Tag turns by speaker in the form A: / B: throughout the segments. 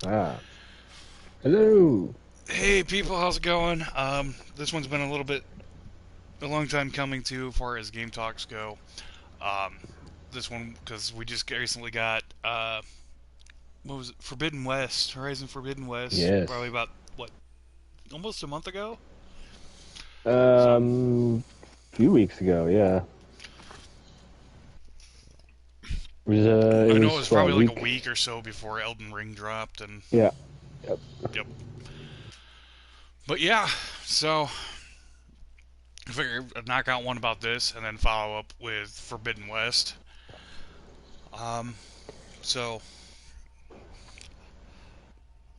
A: Ah, hello.
B: Hey people, how's it going? This one's been a long time coming too, as far as game talks go. Um, this one because we just recently got what was it? Forbidden West, Horizon Forbidden West, probably
A: Yes.
B: about what, almost a month ago. So
A: Few weeks ago, yeah. It
B: I know it
A: was
B: was
A: what, a
B: probably like a
A: week.
B: week or so before Elden Ring dropped, and
A: Yeah. Yep.
B: yep. But yeah, so I figured I'd knock out one about this and then follow up with Forbidden West. Um, so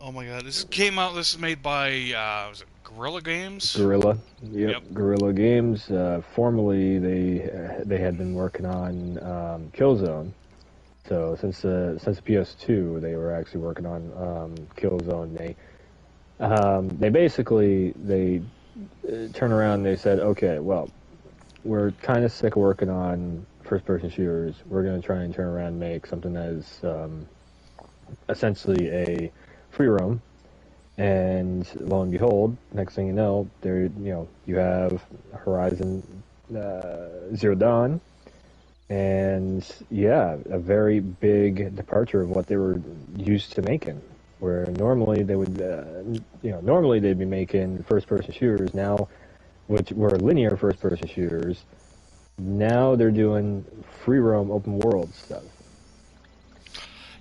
B: Oh my god, this came out. This is made by was it Guerrilla Games?
A: Gorilla. Yep.
B: Yep.
A: Gorilla Games. Formerly, they had been working on Killzone. So since the PS2, they were actually working on Killzone. They basically they turn around and they said, okay, well, we're kind of sick of working on first-person shooters. We're going to try and turn around and make something that is essentially a free roam. And lo and behold, next thing you know, you have Horizon Zero Dawn, and yeah, a very big departure of what they were used to making. Where normally they would, normally they'd be making first-person shooters now, which were linear first-person shooters. Now they're doing free roam open world stuff.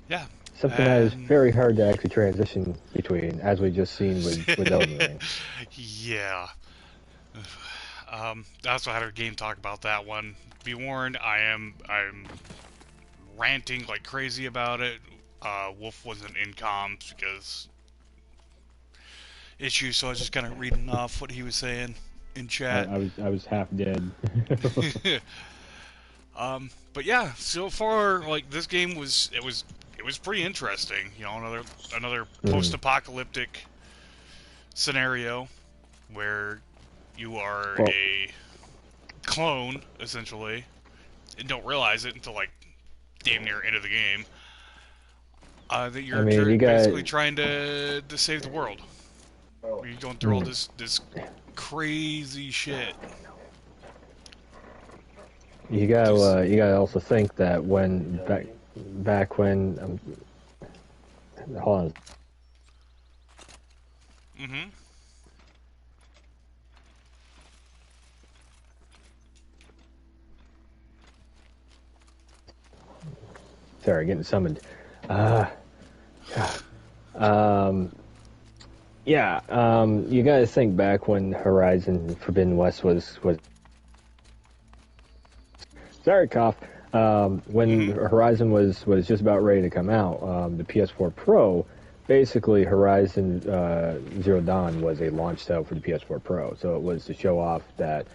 B: Yeah.
A: Something that is
B: And
A: very hard to actually transition between, as we just seen with Elden Ring.
B: yeah. I also had a game talk about that one. Be warned, I'm ranting like crazy about it. Wolf wasn't in comms because issues, so I was just kind of reading off what he was saying in chat.
A: I was half dead.
B: But yeah, so far like this game it was pretty interesting. You know, another
A: Mm.
B: post-apocalyptic scenario where you are
A: Well,
B: a clone essentially and don't realize it until like damn near end of the game. That
A: I
B: you're
A: mean,
B: basically trying to save the world. You're going through all
A: mm,
B: this crazy shit. Just
A: you gotta also think that back when hold on,
B: mm-hmm.
A: sorry, getting summoned. Uh, um, yeah, you gotta think back when Horizon Forbidden West was sorry, cough. When
B: Mm-hmm.
A: Horizon was just about ready to come out, the PS4 Pro, basically Horizon Zero Dawn was a launch title for the PS4 Pro. So it was to show off that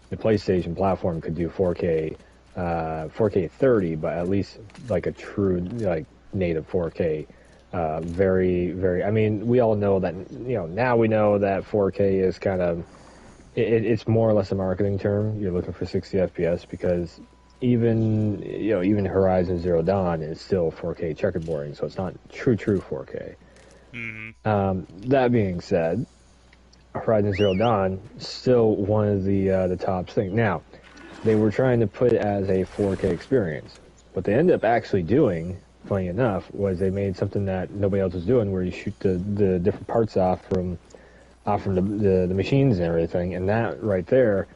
A: the PlayStation platform could do 4K, 4K 30, but at least like a true like native 4K. Very. I mean, we all know that. Now we know that 4K is kind of it's more or less a marketing term. You're looking for 60 FPS because even Horizon Zero Dawn is still 4K checkerboarding, so it's not true 4K.
B: Mm-hmm.
A: That being said, Horizon Zero Dawn still one of the top things. Now they were trying to put it as a 4K experience. What they ended up actually doing, funny enough, was they made something that nobody else was doing, where you shoot the different parts off from the machines and everything, and that right there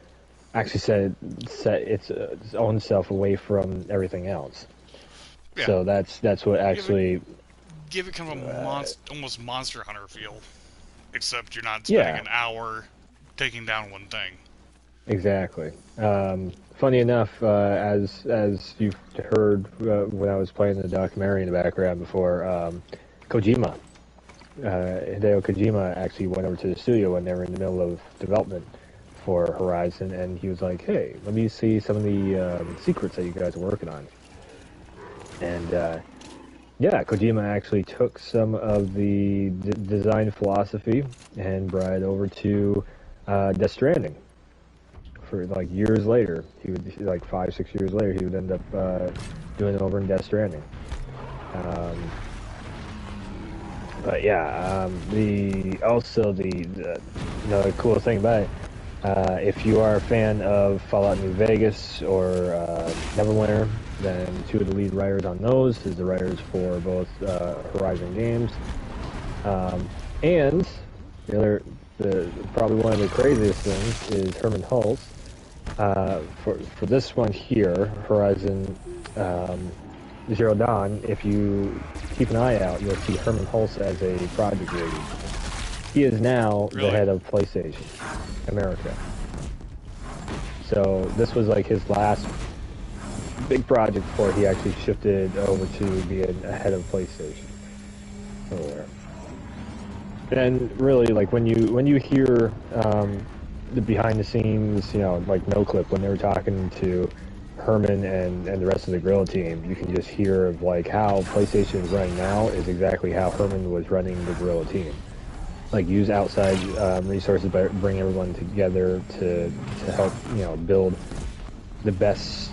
A: actually set its own self away from everything else.
B: Yeah.
A: So that's what
B: Give it
A: actually,
B: give it kind of a almost Monster Hunter feel, except you're not spending
A: yeah,
B: an hour taking down one thing.
A: exactly. Funny enough, as you've heard when I was playing the documentary in the background before, Kojima, Hideo Kojima actually went over to the studio when they were in the middle of development for Horizon, and he was like, "Hey, let me see some of the secrets that you guys are working on." And yeah, Kojima actually took some of the design philosophy and brought it over to Death Stranding. For like years later, he would like 5 6 years later, he would end up doing it over in Death Stranding. Um, But yeah, the another cool thing about it, if you are a fan of Fallout New Vegas or Neverwinter, then two of the lead writers on those is the writers for both Horizon games, and probably one of the craziest things is Herman Hulse. For this one here, Horizon Zero Dawn, if you keep an eye out, you'll see Herman Hulse as a project lead. He is now the head of PlayStation America. So this was like his last big project before he actually shifted over to being a head of PlayStation over there. And really, like when you hear the behind the scenes, like no clip when they were talking to Herman and the rest of the Guerrilla team, you can just hear of like how PlayStation is running now is exactly how Herman was running the Guerrilla team. Like use outside resources, but bring everyone together to help build the best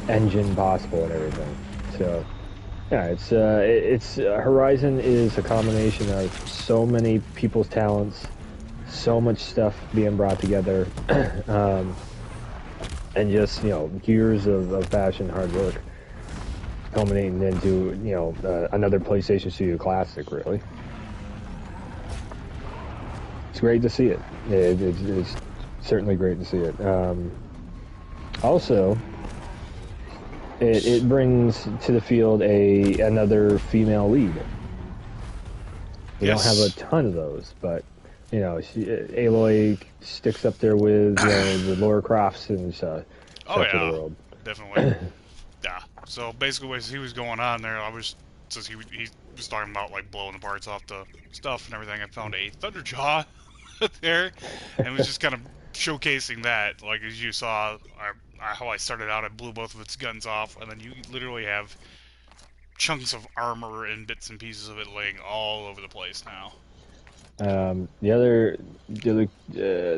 A: engine possible and everything. So yeah, it's Horizon is a combination of so many people's talents, so much stuff being brought together, and just years of passion, hard work, culminating into another PlayStation Studio classic. Really, it's great to see it. It's certainly great to see it. Also, it brings to the field another female lead. We don't have a ton of those, but Aloy sticks up there with the Laura Crofts and stuff of the world.
B: Definitely. Yeah. So basically, what he was going on there, since he was talking about like blowing the parts off the stuff and everything, I found a Thunderjaw there, and was just kind of showcasing that, like as you saw, how I started out, I blew both of its guns off, and then you literally have chunks of armor and bits and pieces of it laying all over the place now.
A: The other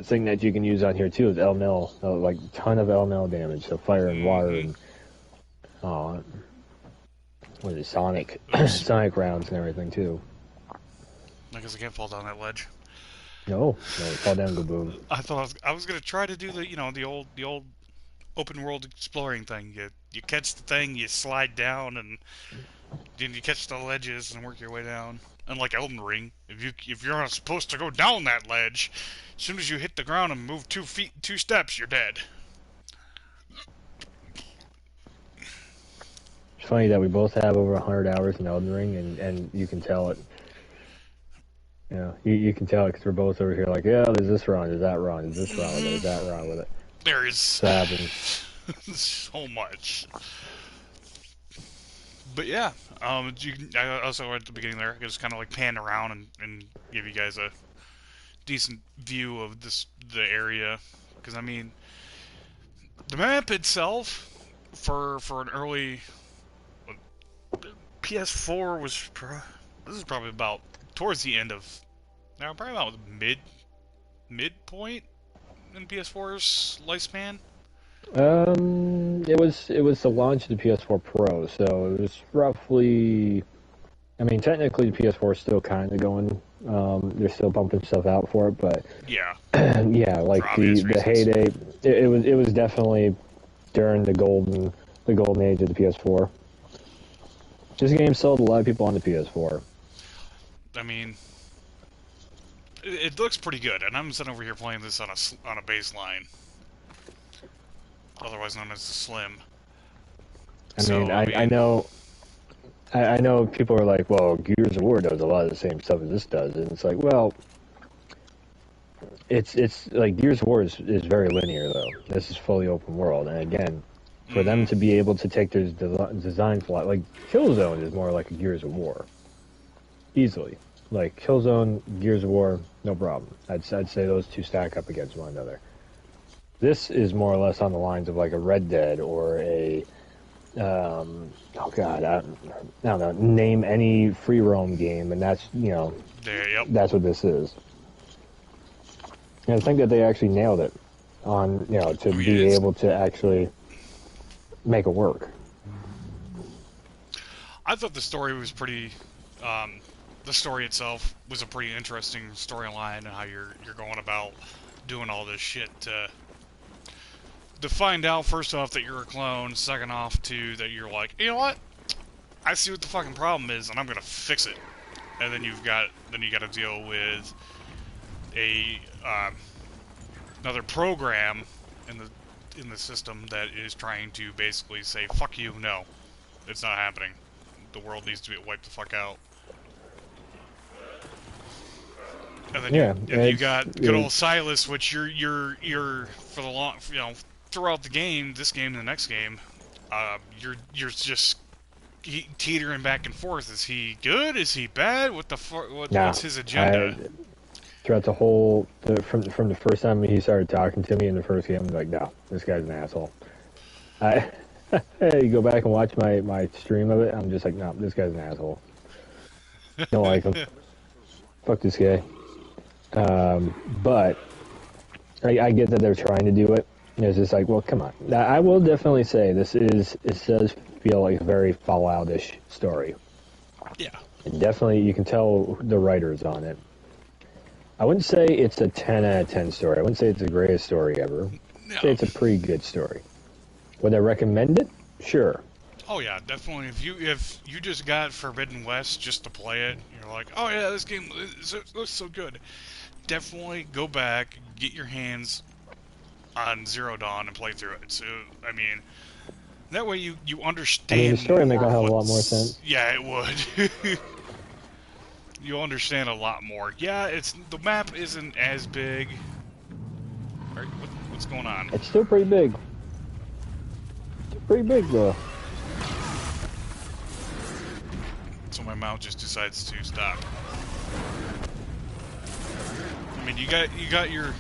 A: thing that you can use on here too is LML, like a ton of LML damage, so fire and water and what is it, sonic sonic rounds and everything too.
B: I guess I can't fall down that ledge.
A: No, fall down, go boom.
B: I thought I was gonna try to do the old open world exploring thing. You catch the thing, you slide down, and then you catch the ledges and work your way down. Unlike Elden Ring, if you're not supposed to go down that ledge, as soon as you hit the ground and move 2 steps, you're dead.
A: It's funny that we both have over 100 hours in Elden Ring, and you can tell it. You can tell it because we're both over here like, yeah, there's this wrong, there's that wrong, there's this wrong with it, there's that wrong with it.
B: There is so much. But yeah, I also at the beginning there, I just kind of like panned around and give you guys a decent view of the area, because I mean, the map itself for an early PS4 was this is probably about towards the end of probably about midpoint in PS4's lifespan.
A: It was the launch of the PS4 Pro, so it was roughly. I mean, technically the PS4 is still kind of going. They're still pumping stuff out for it, but
B: yeah,
A: like the heyday. It was definitely during the golden age of the PS4. This game sold a lot of people on the PS4.
B: I mean, it looks pretty good, and I'm sitting over here playing this on a baseline, otherwise known as the Slim.
A: I know people are like, well, Gears of War does a lot of the same stuff as this does, and it's like, well, it's like Gears of War is very linear though. This is fully open world, and again, for them to be able to take their design flaw, like Killzone is more like a Gears of War, easily. Like Killzone, Gears of War, no problem. I'd say those two stack up against one another. This is more or less on the lines of like a Red Dead or a I don't know, name any free roam game, and that's that's what this is. And I think that they actually nailed it on to be able to actually make it work.
B: I thought the story was pretty the story itself was a pretty interesting storyline, and how you're going about doing all this shit to find out, first off, that you're a clone, second off, too, that you're like, you know what? I see what the fucking problem is, and I'm gonna fix it. And then you got to deal with a another program in the system that is trying to basically say, fuck you, no, it's not happening. The world needs to be wiped the fuck out. And then you got good old Silas, which you're for the long, throughout the game, this game and the next game, you're just teetering back and forth. Is he good? Is he bad? What's his agenda?
A: Throughout the whole, from the first time he started talking to me in the first game, I'm like, no, this guy's an asshole. You go back and watch my stream of it, I'm just like, no, this guy's an asshole. Don't like him. Fuck this guy. But I get that they're trying to do it. It's just like, well, come on. I will definitely say it does feel like a very Fallout-ish story.
B: Yeah.
A: And definitely, you can tell the writers on it. I wouldn't say it's a 10 out of 10 story. I wouldn't say it's the greatest story ever.
B: No.
A: I'd say it's a pretty good story. Would I recommend it? Sure.
B: Oh yeah, definitely. If you just got Forbidden West just to play it, you're like, oh yeah, this game looks so good. Definitely go back, get your hands on Zero Dawn and play through it. So I mean, that way you understand.
A: I mean, the story would make a hell of a lot more sense.
B: Yeah, it would. You'll understand a lot more. Yeah, the map isn't as big. What's going on?
A: It's still pretty big. It's pretty big though.
B: So my mouth just decides to stop. I mean, you got your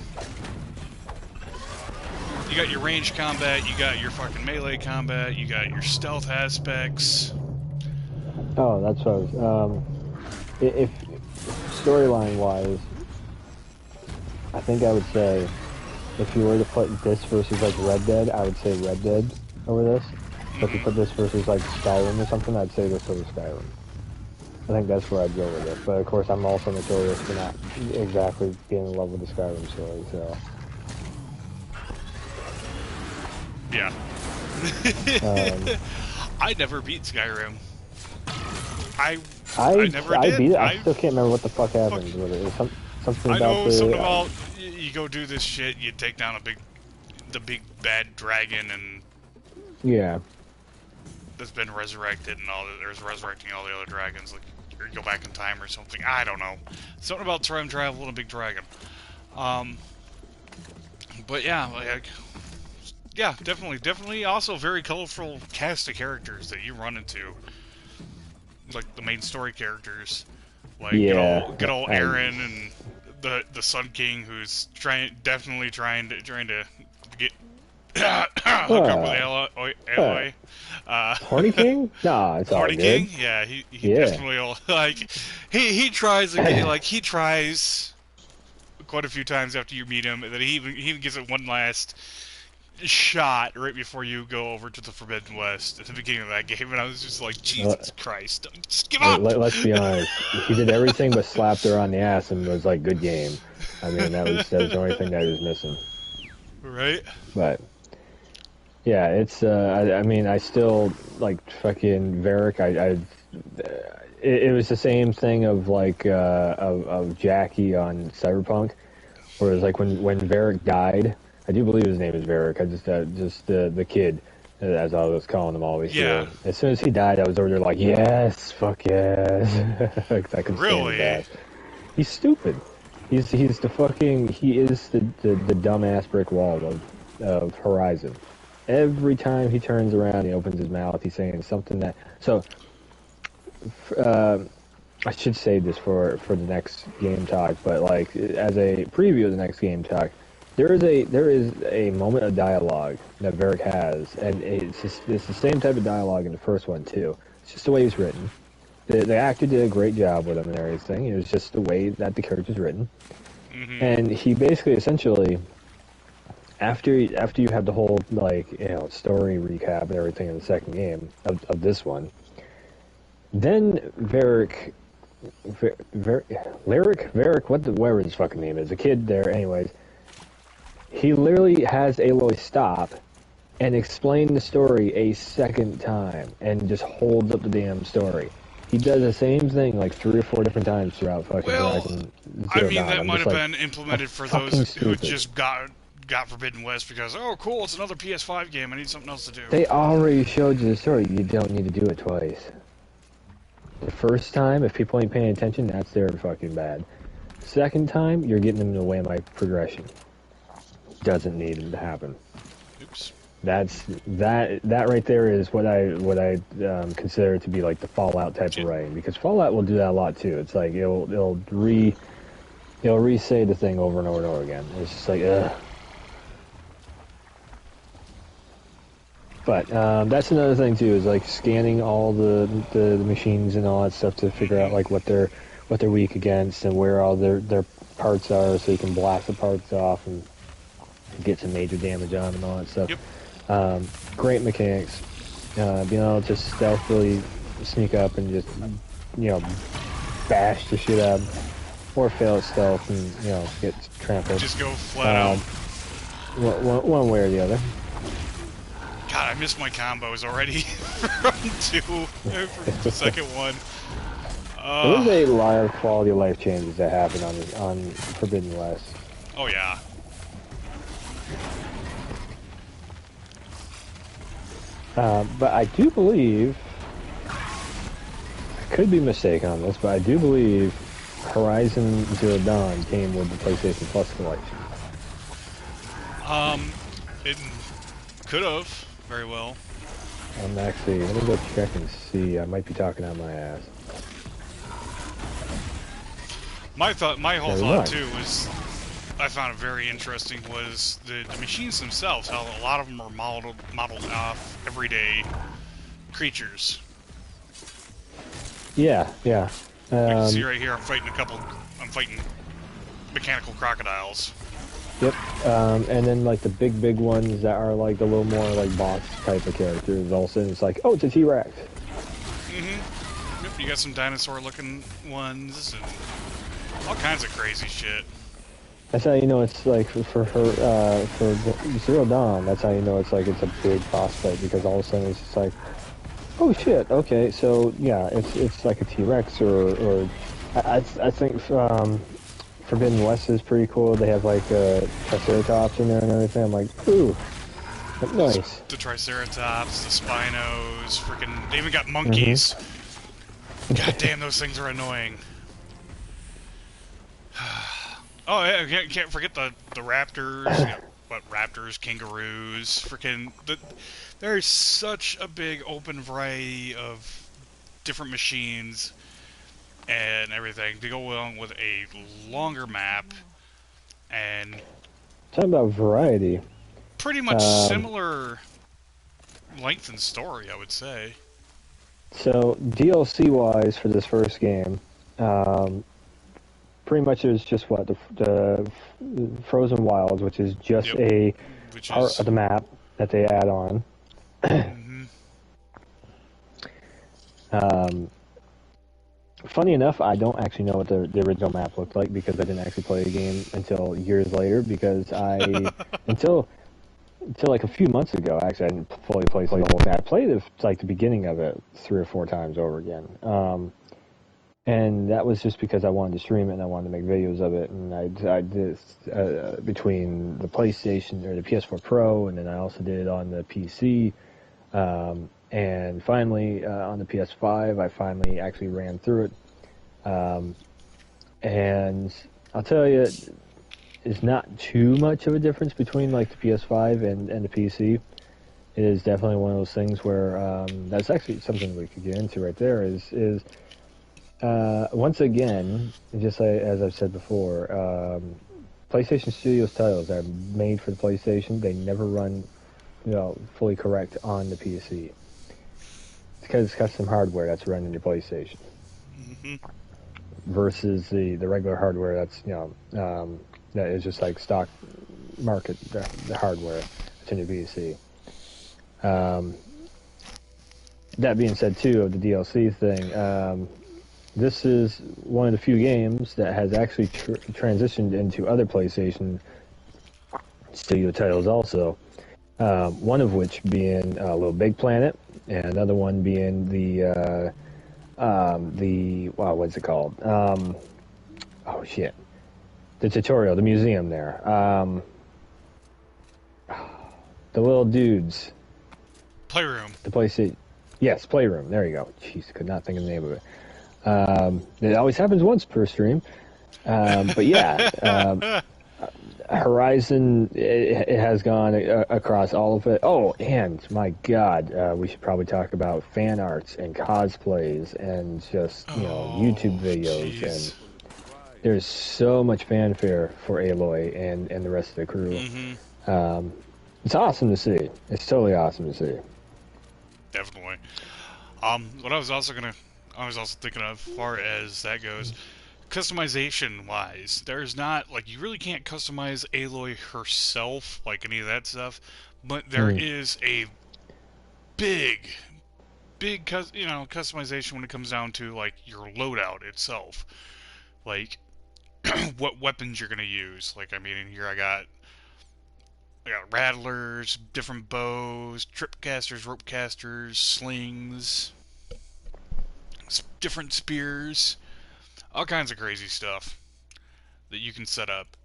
B: ranged combat, you got your fucking melee combat, you got your stealth aspects.
A: Oh, that's what I was. If storyline-wise, I think I would say, if you were to put this versus like Red Dead, I would say Red Dead over this. But if you put this versus like Skyrim or something, I'd say this over Skyrim. I think that's where I'd go with it. But of course, I'm also notorious for not exactly being in love with the Skyrim story, so.
B: Yeah. I never beat Skyrim. I never did.
A: Beat it. I still can't remember what the fuck happened with it. It was something about
B: something about you go do this shit, you take down the big bad dragon, and
A: yeah,
B: that's been resurrected, and there's resurrecting all the other dragons, like, or you go back in time or something. I don't know. Something about time travel and a big dragon. But yeah, yeah, definitely. Also, very colorful cast of characters that you run into, like the main story characters, like good old Aaron and the Sun King, who's definitely trying to get hook up with Aloy.
A: Horny King? Nah, it's
B: Horny
A: all good.
B: King? Yeah, he definitely like he tries again, like he tries quite a few times after you meet him, and then he even gives it one last shot right before you go over to the Forbidden West at the beginning of that game, and I was just like, Jesus Christ, just give up!
A: Let's be honest, he did everything but slapped her on the ass and was like, good game. I mean, that was the only thing that he was missing.
B: Right?
A: But yeah, it's I mean, I still like fucking Varric. It was the same thing of like of Jackie on Cyberpunk, where it was like when Varric died. I do believe his name is Varric. I just the kid, as I was calling him always.
B: Yeah.
A: As soon as he died, I was over there like, yes, fuck yes. I could
B: really?
A: stand that. He's stupid. He's the fucking. He is the dumbass brick wall of Horizon. Every time he turns around, he opens his mouth. He's saying something that. So, I should save this for the next game talk. But like as a preview of the next game talk. There is a moment of dialogue that Varric has, and it's the same type of dialogue in the first one too. It's just the way it's written. The actor did a great job with him and everything. It was just the way that the character's written, and he basically essentially after you have the whole story recap and everything in the second game of this one, then Varric Varric, whatever his fucking name is, a kid there, anyways. He literally has Aloy stop and explain the story a second time and just holds up the damn story. He does the same thing like 3 or 4 different times throughout fucking Horizon
B: I
A: Zero
B: mean,
A: Dawn.
B: that
A: I'm
B: might
A: just
B: have
A: like,
B: been implemented for
A: fucking
B: those who
A: stupid.
B: just got Forbidden West because, oh, cool, it's another PS5 game. I need something else to do.
A: They already showed you the story. You don't need to do it twice. The first time, if people ain't paying attention, that's their fucking bad. Second time, you're getting them in the way of my progression. Doesn't need it to happen.
B: Oops.
A: That right there is what I consider to be like the Fallout type of writing, because Fallout will do that a lot too. It's like it'll re-say the thing over and over and over again. It's just like ugh. But that's another thing too, is like scanning all the machines and all that stuff to figure out like what they're weak against and where all their parts are, so you can blast the parts off and get some major damage on and all that stuff.
B: Yep.
A: Great mechanics. Being able to stealthily sneak up and just, bash the shit out, or fail at stealth and, get trampled.
B: Just go flat out.
A: One way or the other.
B: God, I missed my combos already from the second one.
A: There was a lot of quality of life changes that happened on Forbidden West.
B: Oh yeah.
A: But I do believe, I could be mistaken on this, but I do believe Horizon Zero Dawn came with the PlayStation Plus collection.
B: It could have very well.
A: I'm actually, let me go check and see. I might be talking out my ass.
B: My whole thought too was, I found it very interesting, was the machines themselves, how a lot of them are modeled off everyday creatures.
A: Yeah.
B: You can see right here, I'm fighting mechanical crocodiles.
A: Yep. And then like the big ones that are like a little more like boss type of characters, all of a sudden it's like, oh, it's a T-Rex.
B: Mm-hmm. Yep, you got some dinosaur-looking ones and all kinds of crazy shit.
A: That's how you know it's like for Zero Dawn. That's how you know it's like it's a big boss fight, because all of a sudden it's just like, oh shit, okay, so yeah, it's like a T-Rex or I think Forbidden West is pretty cool. They have like Triceratops in there and everything. I'm like, ooh, that's nice.
B: The Triceratops, the Spinos, freaking, they even got monkeys. Mm-hmm. God damn, those things are annoying. Oh yeah, can't forget the raptors. Raptors, kangaroos, freaking. There's such a big open variety of different machines and everything to go along with a longer map, and
A: talking about variety,
B: pretty much similar length and story, I would say.
A: So DLC wise for this first game, pretty much it's just what the Frozen Wilds, which is just a part of the map that they add on.
B: Mm-hmm.
A: Funny enough, I don't actually know what the original map looked like, because I didn't actually play the game until years later, because until like a few months ago, actually, I didn't fully play the whole thing. I played like the beginning of it 3 or 4 times over again. And that was just because I wanted to stream it and I wanted to make videos of it. And I did between the PlayStation or the PS4 Pro, and then I also did it on the PC. And finally, on the PS5, I finally actually ran through it. And I'll tell you, it's not too much of a difference between like the PS5 and the PC. It is definitely one of those things where that's actually something we could get into right there. Is once again, just as I've said before, PlayStation Studios titles are made for the PlayStation. They never run, fully correct on the PC. Because it's custom hardware that's running your PlayStation, versus the regular hardware that's that is just like stock market the hardware that's in your PC. That being said, too, of the DLC thing, this is one of the few games that has actually transitioned into other PlayStation studio titles also. One of which being Little Big Planet, and another one being the wow, what's it called? Oh shit, the tutorial, the museum there. The little dudes.
B: Playroom.
A: The PlayStation. Yes, Playroom. There you go. Jeez, could not think of the name of it. It always happens once per stream. But yeah, Horizon, it has gone across all of it. Oh, and my God, we should probably talk about fan arts and cosplays and just, YouTube videos.
B: Geez.
A: And there's so much fanfare for Aloy and the rest of the crew.
B: Mm-hmm.
A: It's awesome to see. It's totally awesome to see.
B: Definitely. What I was also thinking of, as far as that goes, customization wise, there's not, like, you really can't customize Aloy herself, like any of that stuff, but there is a big customization when it comes down to, like, your loadout itself. Like, what weapons you're gonna use. Like, I mean, in here I got rattlers, different bows, tripcasters, ropecasters, slings, different spears, all kinds of crazy stuff that you can set up.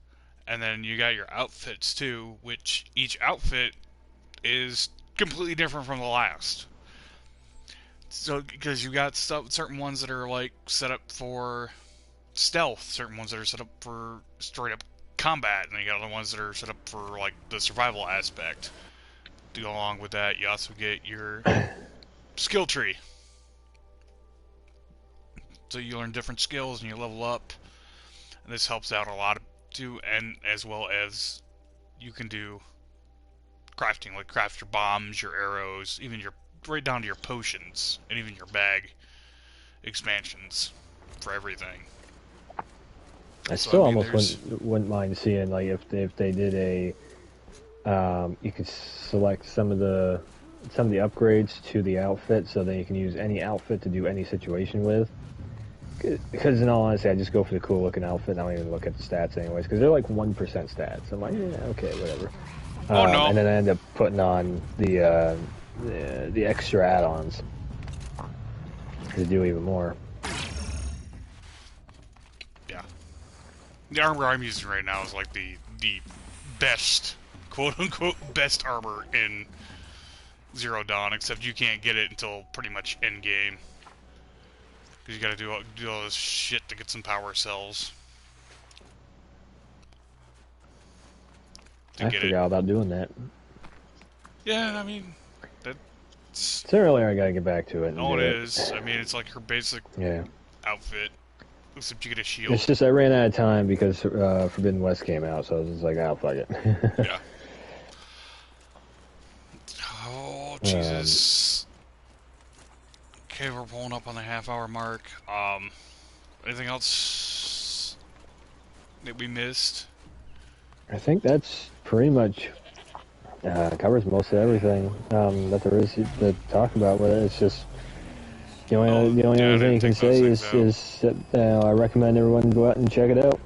B: And then you got your outfits too, which each outfit is completely different from the last. So, because you got certain ones that are like set up for stealth, certain ones that are set up for straight up combat, and you got other ones that are set up for like the survival aspect. To go along with that, you also get your skill tree. So you learn different skills and you level up. And this helps out a lot too, and as well as you can do crafting, like craft your bombs, your arrows, even your right down to your potions, and even your bag expansions for everything.
A: I still almost wouldn't mind seeing, like, if they did a you could select some of the upgrades to the outfit, so that you can use any outfit to do any situation with. Because in all honesty, I just go for the cool looking outfit, and I don't even look at the stats anyways, because they're like 1% stats. I'm like, yeah, okay, whatever.
B: Oh no!
A: And then I end up putting on the extra add-ons to do even more.
B: Yeah, the armor I'm using right now is like the best, quote unquote, best armor in Zero Dawn, except you can't get it until pretty much end game. Because you gotta do all this shit to get some power cells.
A: I forgot all about doing that.
B: Yeah, I mean, that's...
A: Sooner or later I gotta get back to it.
B: All it is. I mean, it's like her basic outfit. Except you get a shield.
A: It's just I ran out of time because Forbidden West came out, so I was just like, oh, fuck it.
B: Yeah. Oh, Jesus. Okay, we're pulling up on the half-hour mark. Anything else that we missed?
A: I think that's pretty much covers most of everything that there is to talk about with it. It's just the only other thing you can say is that I recommend everyone go out and check it out.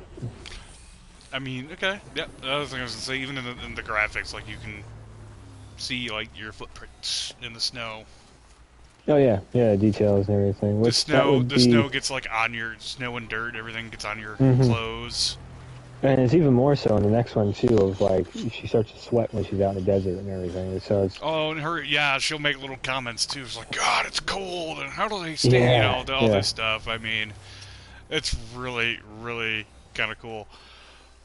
B: I mean, okay, yeah. The other thing I was gonna say, even in the graphics, like you can see like your footprints in the snow.
A: Oh yeah, details and everything.
B: The snow gets like on your snow and dirt. Everything gets on your clothes.
A: And it's even more so in the next one too. Of like, she starts to sweat when she's out in the desert and everything. So it's
B: and she'll make little comments too. It's like, God, it's cold, and how do they stay? All this stuff. I mean, it's really, really kind of cool.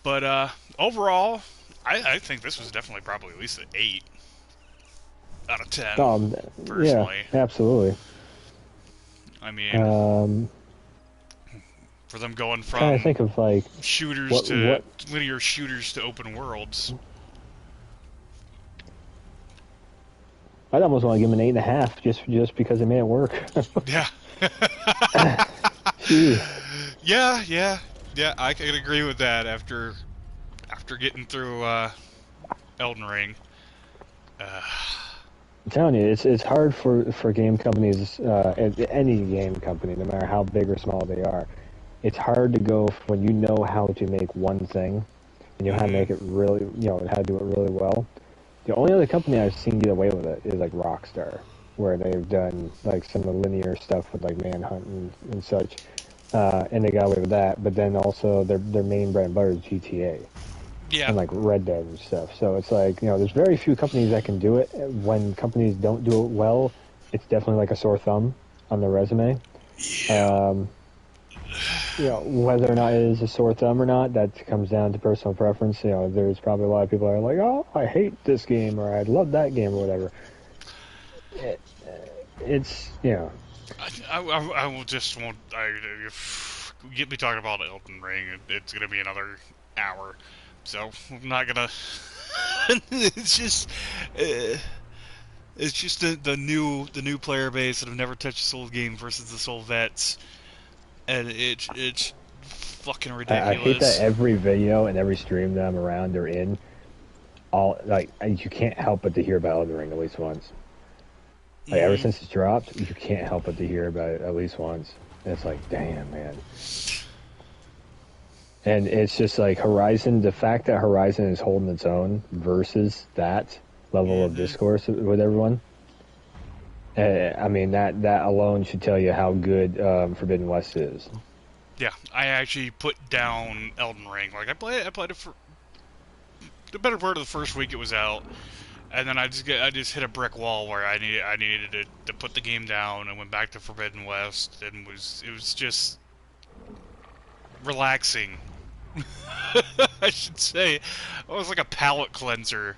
B: But overall, I think this was definitely probably at least an 8 out of 10. Personally,
A: yeah, absolutely.
B: I mean, for them going from
A: I think of like
B: shooters to linear shooters to open worlds.
A: I'd almost want to give them an 8.5 just because it made it work.
B: Yeah. Yeah. I can agree with that after getting through Elden Ring.
A: I'm telling you, it's hard for game companies, any game company, no matter how big or small they are. It's hard to go when you know how to make one thing, and you know how to
B: Mm-hmm.
A: make it really, how to do it really well. The only other company I've seen get away with it is like Rockstar, where they've done like some of the linear stuff with like Manhunt and such, and they got away with that. But then also their main bread and butter is GTA
B: Yeah.
A: and like Red Dead and stuff. So it's like there's very few companies that can do it. When companies don't do it well, it's definitely like a sore thumb on their resume.
B: Yeah.
A: Um, whether or not it is a sore thumb or not, that comes down to personal preference. There's probably a lot of people that are like, oh, I hate this game or I love that game or whatever. It, it's,
B: I will just won't. Get me talking about Elden Ring. It's gonna be another hour, so I'm not gonna. it's just, uh, it's just the new player base that have never touched a Souls game versus the Soul vets, and it's fucking
A: I hate that
B: ridiculous.
A: every video and every stream that I'm around or in, all like you can't help but to hear about Elden Ring at least once. Like ever
B: Hmm.
A: since it's dropped, you can't help but to hear about it at least once. And it's like, damn, man. And it's just like Horizon. The fact that Horizon is holding its own versus that level of
B: Hmm.
A: discourse with everyone. I mean that alone should tell you how good Forbidden West is.
B: Yeah, I actually put down Elden Ring. Like I played it for the better part of the first week it was out, and then I just hit a brick wall where I needed to put the game down and went back to Forbidden West and it was just relaxing. I should say it was like a palate cleanser.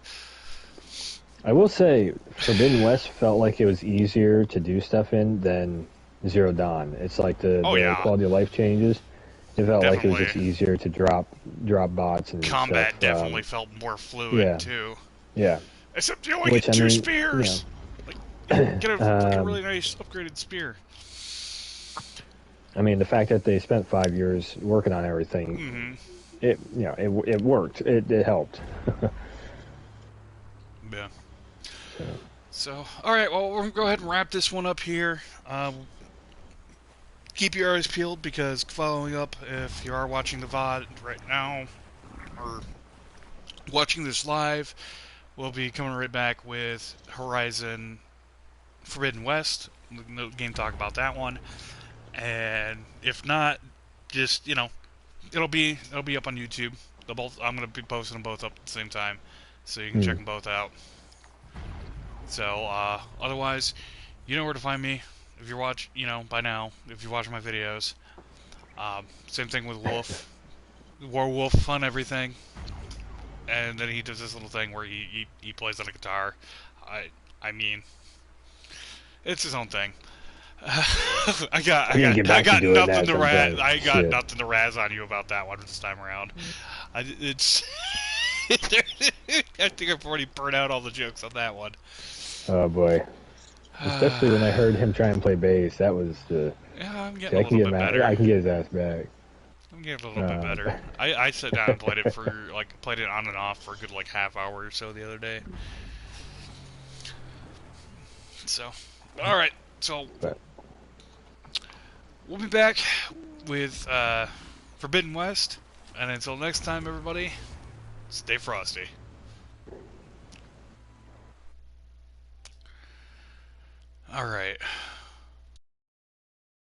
A: I will say Forbidden West felt like it was easier to do stuff in than Zero Dawn. It's like the
B: Oh
A: the
B: yeah,
A: quality of life changes. It felt like it was
B: definitely.
A: just easier to drop bots and
B: Combat
A: stuff.
B: definitely felt more fluid
A: Yeah,
B: too.
A: yeah.
B: Except you only
A: Which
B: get
A: I
B: two
A: mean,
B: spears. Like you get a freaking
A: um,
B: really nice upgraded spear.
A: I mean the fact that they spent 5 years working on everything,
B: Mm-hmm.
A: it worked. It helped.
B: Yeah.
A: So,
B: So, all right. Well, we're gonna go ahead and wrap this one up here. Keep your eyes peeled because following up, if you are watching the VOD right now or watching this live, we'll be coming right back with Horizon Forbidden West. No game talk about that one. And if not, just it'll be up on YouTube. I'm gonna be posting them both up at the same time, so you can check
A: hmm.
B: them both out. So otherwise, you know where to find me. If you're by now, if you're watching my videos. Same thing with Wolf. Werewolf on everything. And then he does this little thing where he plays on a guitar. I I mean, it's his own thing. I got I
A: We gotta
B: got
A: get
B: I
A: back to
B: got
A: doing
B: nothing
A: that
B: to
A: sometime. Shit.
B: razz on you about that one this time around. It's I think I've already burned out all the jokes on that one.
A: Oh boy. Especially when I heard him try and play bass. That was the.
B: Yeah, I'm
A: See,
B: getting a
A: I can
B: little
A: get
B: bit
A: mad.
B: better.
A: I can get his ass back.
B: I'm getting a little bit
A: Um,
B: better. I sat down and played it on and off for a good like half hour or so the other day. So, all right. So
A: but
B: we'll be back with Forbidden West, and until next time, everybody, stay frosty. All right.